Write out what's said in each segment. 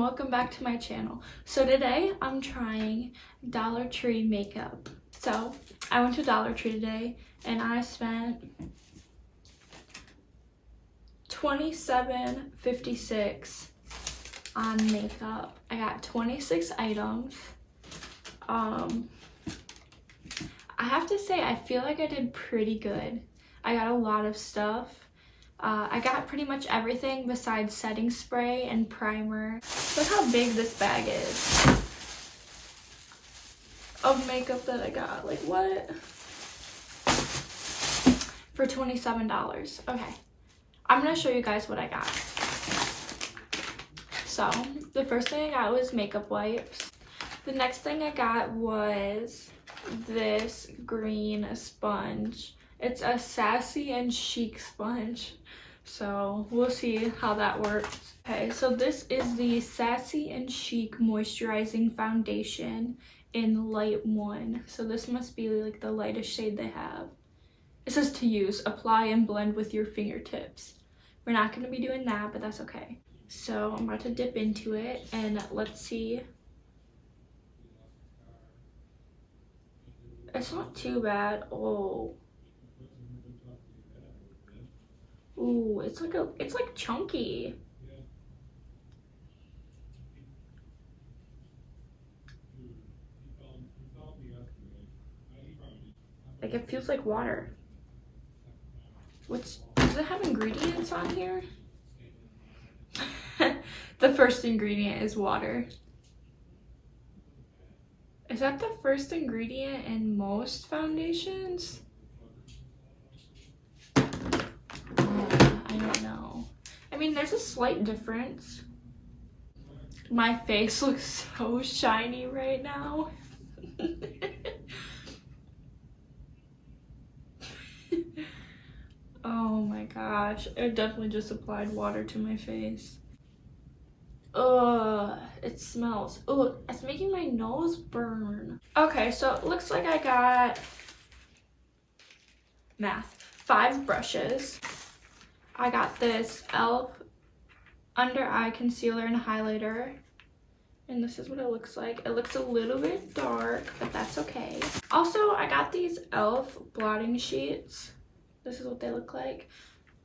welcome back to my channel. So today I'm trying Dollar Tree makeup. So I went to Dollar Tree today and I spent $27.56 on makeup. I got 26 items. I have to say I feel like I did pretty good. I got a lot of stuff. I got pretty much everything besides setting spray and primer. Look how big this bag is of makeup that I got. Like, what? For $27. Okay. I'm gonna show you guys what I got. So, the first thing I got was makeup wipes. The next thing I got was this green sponge. It's a Sassy and Chic sponge. So we'll see how that works. Okay, so this is the Sassy and Chic Moisturizing Foundation in Light 1. So this must be like the lightest shade they have. It says to use, apply and blend with your fingertips. We're not going to be doing that, but that's okay. So I'm about to dip into it and let's see. It's not too bad. Oh. Ooh, it's like chunky. Like it feels like water. Does it have ingredients on here? The first ingredient is water. Is that the first ingredient in most foundations? I don't know. I mean, there's a slight difference. My face looks so shiny right now. Oh my gosh. I definitely just applied water to my face. Ugh, it smells. Ugh, it's making my nose burn. Okay, so it looks like I got 5 brushes. I got this e.l.f. under eye concealer and highlighter. And this is what it looks like. It looks a little bit dark, but that's okay. Also, I got these e.l.f. blotting sheets. This is what they look like.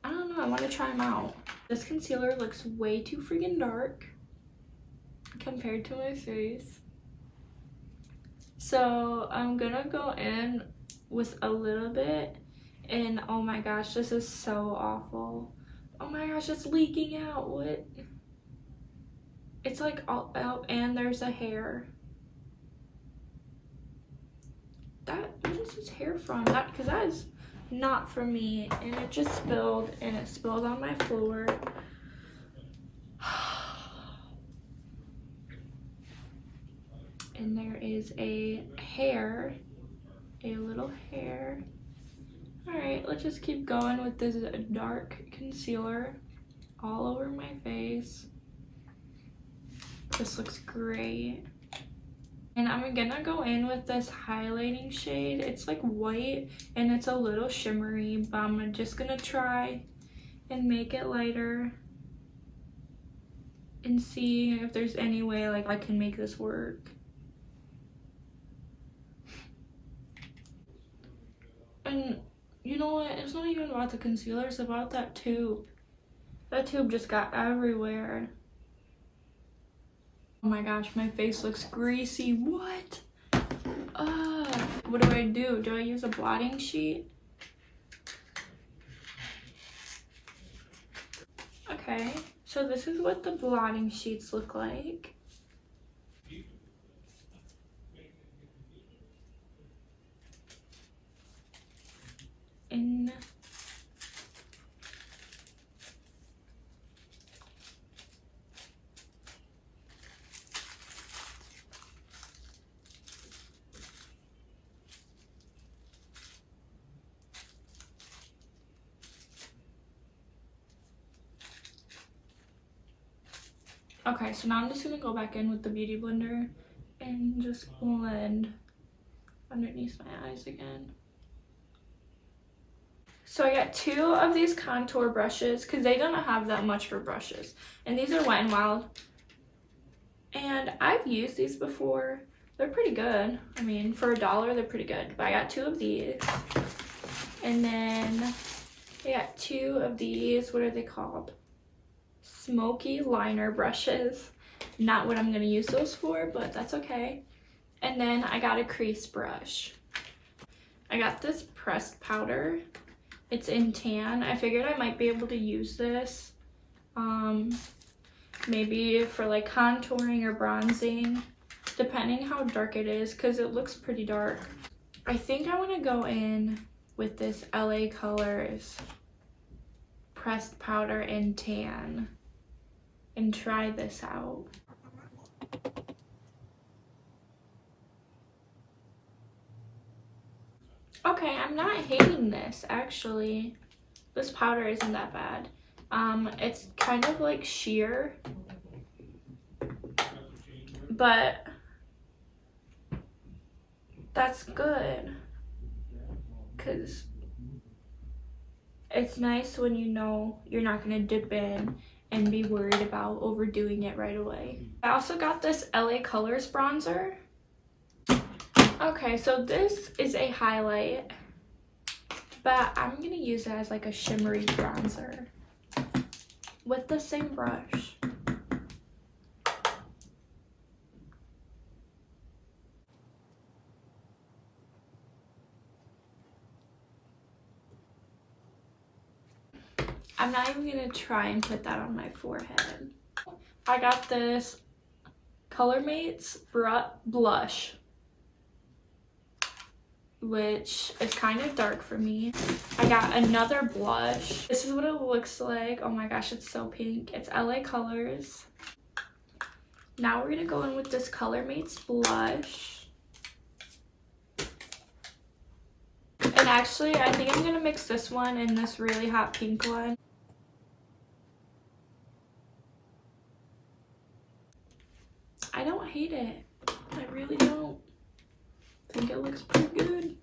I don't know, I want to try them out. This concealer looks way too freaking dark compared to my face. So I'm gonna go in with a little bit. And oh my gosh, this is so awful. Oh my gosh, it's leaking out. What? It's like all out and there's a hair. What is this hair from? Because that is not for me. And it just spilled and it spilled on my floor. And there is a hair, a little hair. Alright, let's just keep going with this dark concealer all over my face. This looks great. And I'm gonna go in with this highlighting shade. It's like white and it's a little shimmery, but I'm just gonna try and make it lighter and see if there's any way like I can make this work. And you know what? It's not even about the concealer, it's about that tube. That tube just got everywhere. Oh my gosh, my face looks greasy. What? What do? Do I use a blotting sheet? Okay, so this is what the blotting sheets look like. Okay, so now I'm just gonna go back in with the Beauty Blender and just blend underneath my eyes again. So I got 2 of these contour brushes because they don't have that much for brushes. And these are Wet n Wild. And I've used these before. They're pretty good. I mean, for $1, they're pretty good. But I got 2 of these. And then I got 2 of these. What are they called? Smoky liner brushes. Not what I'm going to use those for, but that's okay. And then I got a crease brush. I got this pressed powder. It's in tan. I figured I might be able to use this maybe for like contouring or bronzing, depending how dark it is, because it looks pretty dark. I think I want to go in with this LA Colors pressed powder in tan and try this out. Okay, I'm not hating this actually. This powder isn't that bad. It's kind of like sheer, but that's good because it's nice when you know you're not gonna dip in and be worried about overdoing it right away. I also got this LA Colors bronzer. Okay, so this is a highlight, but I'm gonna use it as like a shimmery bronzer with the same brush. I'm not even gonna try and put that on my forehead. I got this ColorMates blush, which is kind of dark for me. I got another blush. This is what it looks like. Oh my gosh, it's so pink. It's LA Colors. Now we're gonna go in with this ColorMates blush. And actually, I think I'm gonna mix this one and this really hot pink one. I don't hate it. I really don't. I think it looks pretty good.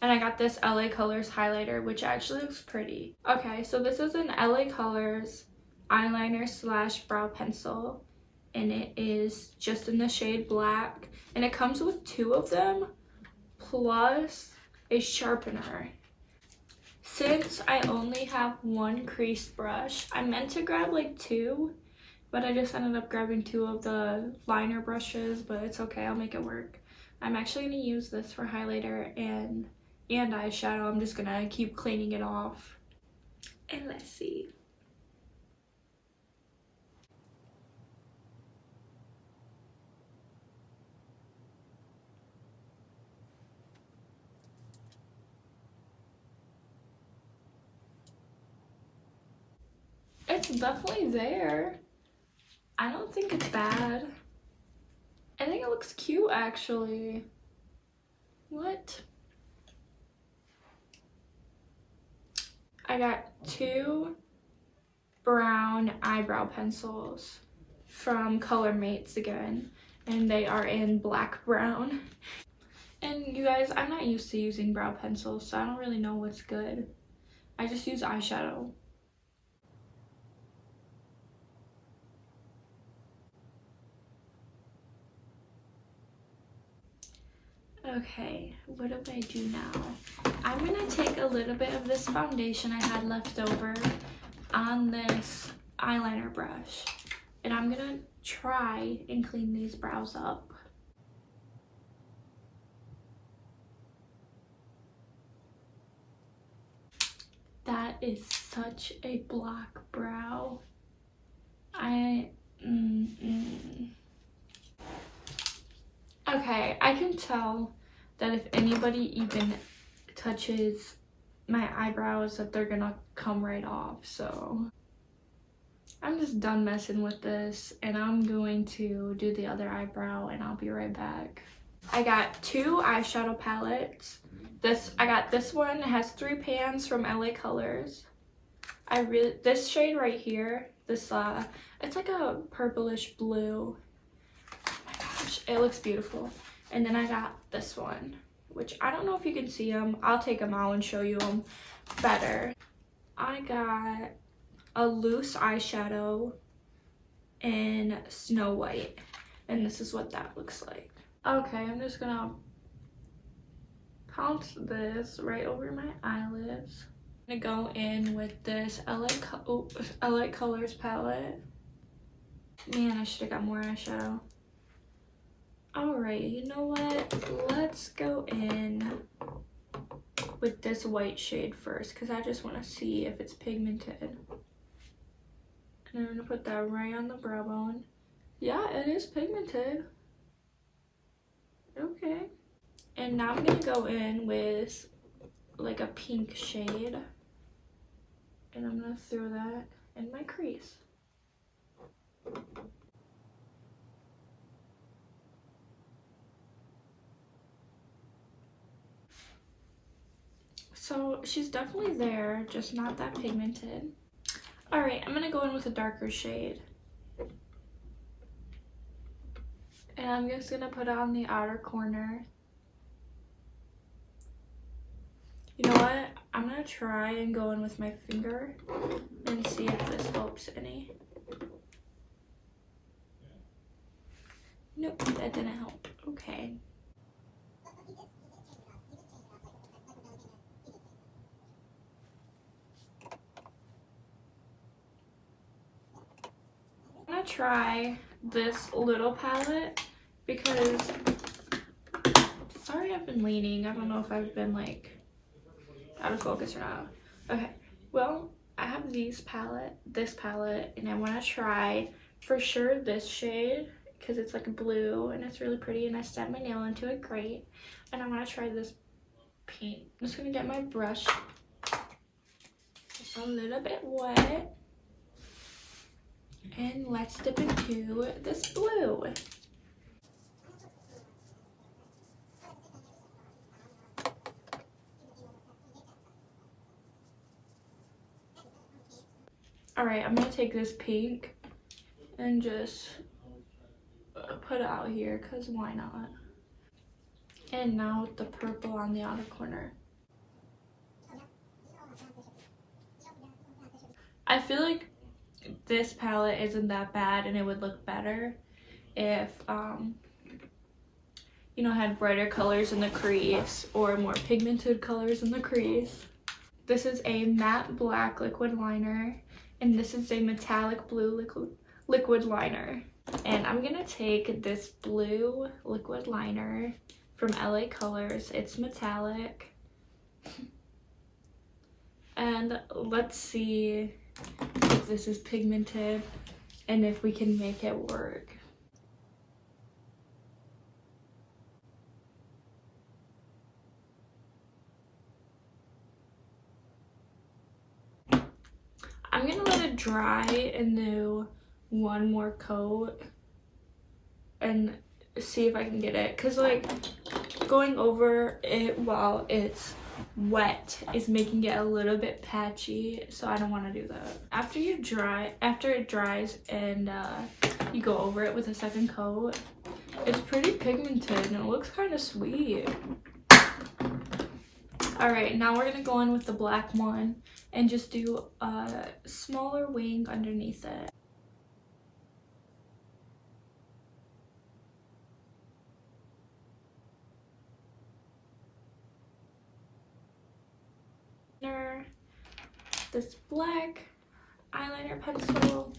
And I got this LA Colors highlighter, which actually looks pretty. Okay, so this is an LA Colors eyeliner slash brow pencil. And it is just in the shade black. And it comes with 2 of them, plus a sharpener. Since I only have 1 crease brush, I meant to grab like 2, but I just ended up grabbing 2 of the liner brushes, but it's okay, I'll make it work. I'm actually gonna use this for highlighter and eyeshadow. I'm just gonna keep cleaning it off. And let's see. It's definitely there. I don't think it's bad. I think it looks cute actually. What? I got 2 brown eyebrow pencils from ColorMates again, and they are in black brown. And you guys, I'm not used to using brow pencils, so I don't really know what's good. I just use eyeshadow. Okay, what do I do now? I'm gonna take a little bit of this foundation I had left over on this eyeliner brush, and I'm gonna try and clean these brows up. That is such a block brow. Okay, I can tell that if anybody even touches my eyebrows that they're gonna come right off, so I'm just done messing with this and I'm going to do the other eyebrow and I'll be right back. I got 2 eyeshadow palettes. I got this one. It has 3 pans from LA Colors. This shade right here, it's like a purplish blue. Oh my gosh, it looks beautiful. And then I got this one, which I don't know if you can see them. I'll take them out and show you them better. I got a loose eyeshadow in Snow White. And this is what that looks like. Okay, I'm just gonna pounce this right over my eyelids. I'm gonna go in with this LA Colors palette. Man, I should have got more eyeshadow. Alright, you know what? Let's go in with this white shade first because I just want to see if it's pigmented. And I'm going to put that right on the brow bone. Yeah, it is pigmented. Okay. And now I'm going to go in with like a pink shade. And I'm going to throw that in my crease. So she's definitely there, just not that pigmented. Alright, I'm gonna go in with a darker shade. And I'm just gonna put it on the outer corner. You know what? I'm gonna try and go in with my finger and see if this helps any. Nope, that didn't help. Okay. I'm gonna try this little palette because, sorry I've been leaning. I don't know if I've been like out of focus or not. Okay, well, I have this palette, and I want to try for sure this shade because it's like a blue and it's really pretty, and I set my nail into it great. And I want to try this pink. I'm just gonna get my brush a little bit wet, and let's dip into this blue. Alright, I'm gonna take this pink and just put it out here because why not? And now with the purple on the outer corner. I feel like this palette isn't that bad and it would look better if you know, had brighter colors in the crease or more pigmented colors in the crease. This is a matte black liquid liner, and this is a metallic blue liquid liner. And I'm gonna take this blue liquid liner from LA Colors. It's metallic. And let's see if this is pigmented and if we can make it work. I'm gonna let it dry and do one more coat and see if I can get it, because like going over it while it's wet is making it a little bit patchy, so I don't want to do that. After it dries and you go over it with a second coat, it's pretty pigmented and it looks kind of sweet. Alright, now we're gonna go in with the black one and just do a smaller wing underneath it. This black eyeliner pencil.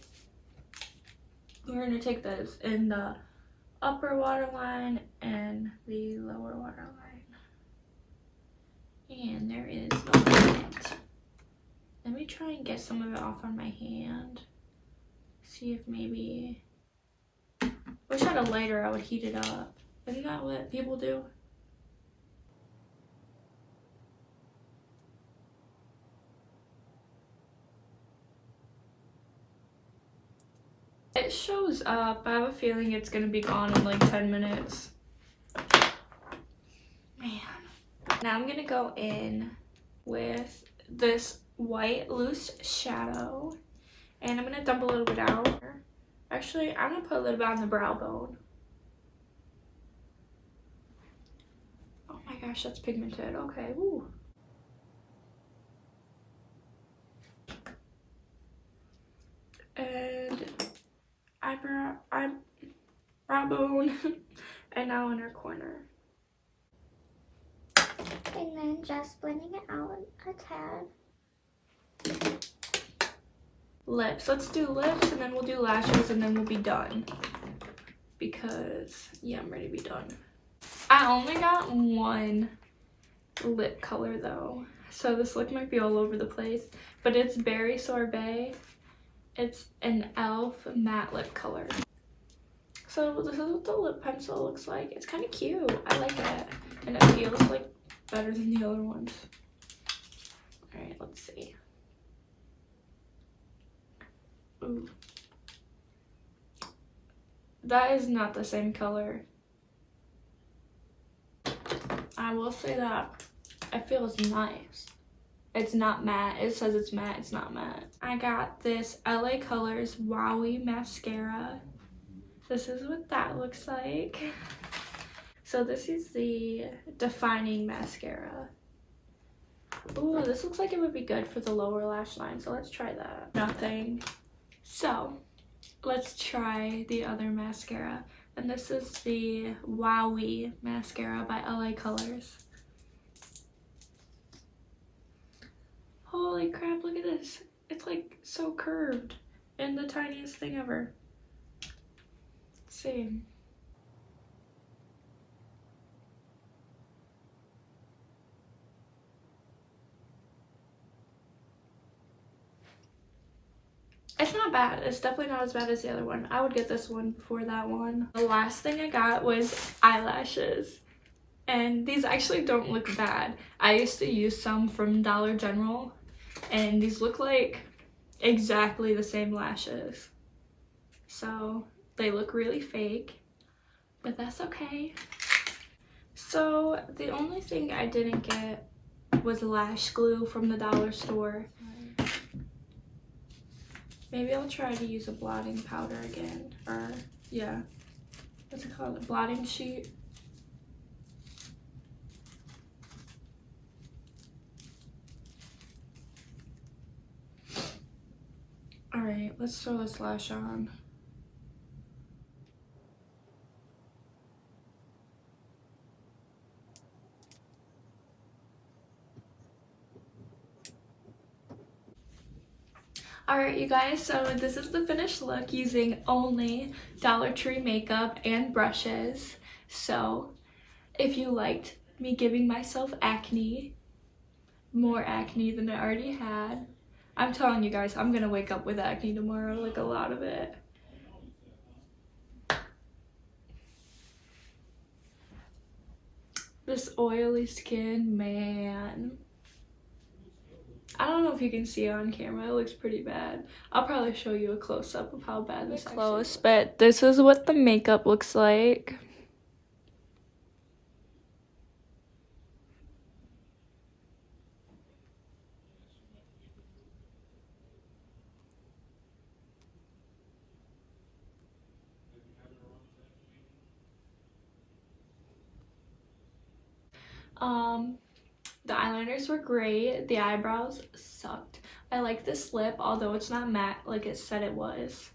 We're gonna take this in the upper waterline and the lower waterline. And there is no limit. Let me try and get some of it off on my hand. See if maybe, wish I had a lighter, I would heat it up. Isn't that what people do? It shows up. I have a feeling it's gonna be gone in like 10 minutes. Man. Now I'm gonna go in with this white loose shadow, and I'm gonna dump a little bit out. Actually, I'm gonna put a little bit on the brow bone. Oh my gosh, that's pigmented. Okay, ooh. And brow bone. And now in her corner. And then just blending it out a tad. Lips. Let's do lips and then we'll do lashes and then we'll be done. Because, yeah, I'm ready to be done. I only got one lip color though. So this look might be all over the place. But it's Berry Sorbet. It's an e.l.f. matte lip color. So this is what the lip pencil looks like. It's kind of cute. I like it. And it feels like better than the other ones. Alright, let's see. Ooh. That is not the same color. I will say that it feels nice. It's not matte. It says it's matte. It's not matte. I got this LA Colors Wowie mascara. This is what that looks like. So this is the defining mascara. Ooh, this looks like it would be good for the lower lash line. So let's try that. Nothing. So let's try the other mascara. And this is the Wowie mascara by LA Colors. Holy crap, look at this. It's like so curved and the tiniest thing ever. Let's see. It's not bad. It's definitely not as bad as the other one. I would get this one before that one. The last thing I got was eyelashes. And these actually don't look bad. I used to use some from Dollar General. And these look like exactly the same lashes. So they look really fake. But that's okay. So the only thing I didn't get was lash glue from the dollar store. Maybe I'll try to use a blotting powder again, or yeah, what's it called? A blotting sheet. All right, let's throw this lash on. Alright you guys, so this is the finished look using only Dollar Tree makeup and brushes. So if you liked me giving myself acne, more acne than I already had, I'm telling you guys, I'm gonna wake up with acne tomorrow, like a lot of it. This oily skin, man. I don't know if you can see it on camera. It looks pretty bad. I'll probably show you a close-up of how bad this actually looks. But this is what the makeup looks like. The eyeliners were great. The eyebrows sucked. I like this lip, although it's not matte like it said it was.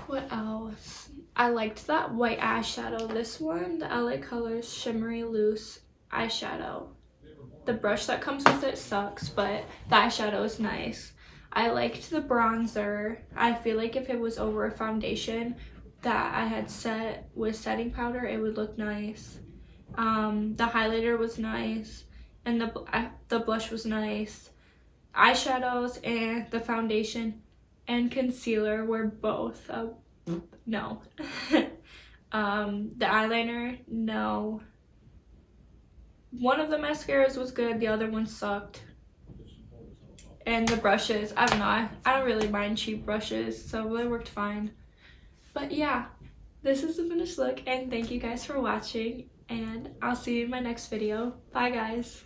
What else? I liked that white eyeshadow. This one, the LA Colors Shimmery Loose eyeshadow. The brush that comes with it sucks, but the eyeshadow is nice. I liked the bronzer. I feel like if it was over a foundation that I had set with setting powder, it would look nice. The highlighter was nice, and the blush was nice. Eyeshadows and the foundation and concealer were both no. The eyeliner, no. One of the mascaras was good, the other one sucked. And the brushes, I don't know, I don't really mind cheap brushes, so they worked fine. But yeah, this is the finished look, and thank you guys for watching. And I'll see you in my next video. Bye guys.